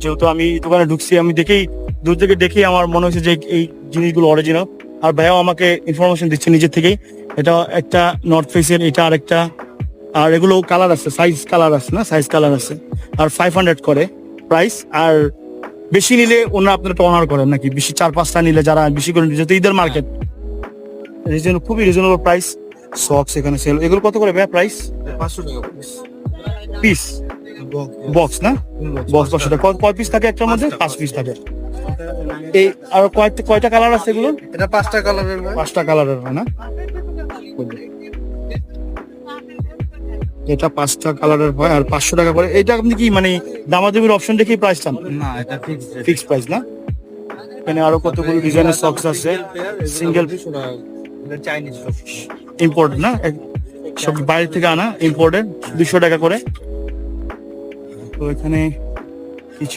যেহেতু আমি দোকানে ঢুকছি, আমি দেখেই দূর থেকে দেখেই আমার মনে হয়েছে যে এই জিনিসগুলো অরিজিনাল। আর ভাইয়াও আমাকে ইনফরমেশন দিচ্ছে নিজের থেকেই। এটা একটা নর্থ ফেসের, এটা আরেকটা। আর এগুলো কালার আছে, সাইজ কালার আছে না, সাইজ কালার আছে। আর 500 করে প্রাইস। আর বেশি নিলে ওনারা আপনারা একটা অনার করেন নাকি? বেশি 4-5টা নিলে, যারা বেশি করে যেহেতু ঈদের মার্কেট, খুবই রিজনেবল প্রাইস। সক্স এখানে সেল। এগুলো কত করে ভাইয়া প্রাইস? 500 টাকা পিস, বক্স না? বক্স 500 টাকা। কয় পিস থাকে একটার মধ্যে? 5 পিস থাকে। এই আর কয়টা কালার আছে এগুলো? এটা 5টা কালারের ভাই। 5টা কালারের হয় না? এটা 5টা কালারের হয় আর 500 টাকা করে। এটা আপনি কি মানে দামাদামির অপশন দেখেই প্রাইস চান? না, এটা ফিক্স প্রাইস না? এখানে আরো কতগুলো ডিজাইনের সক্স আছে, সিঙ্গেল চাইনিজ ইম্পোর্ট না, সব বাইরে থেকে আনা ইম্পোর্টেড, 200 টাকা করে। তো এখানে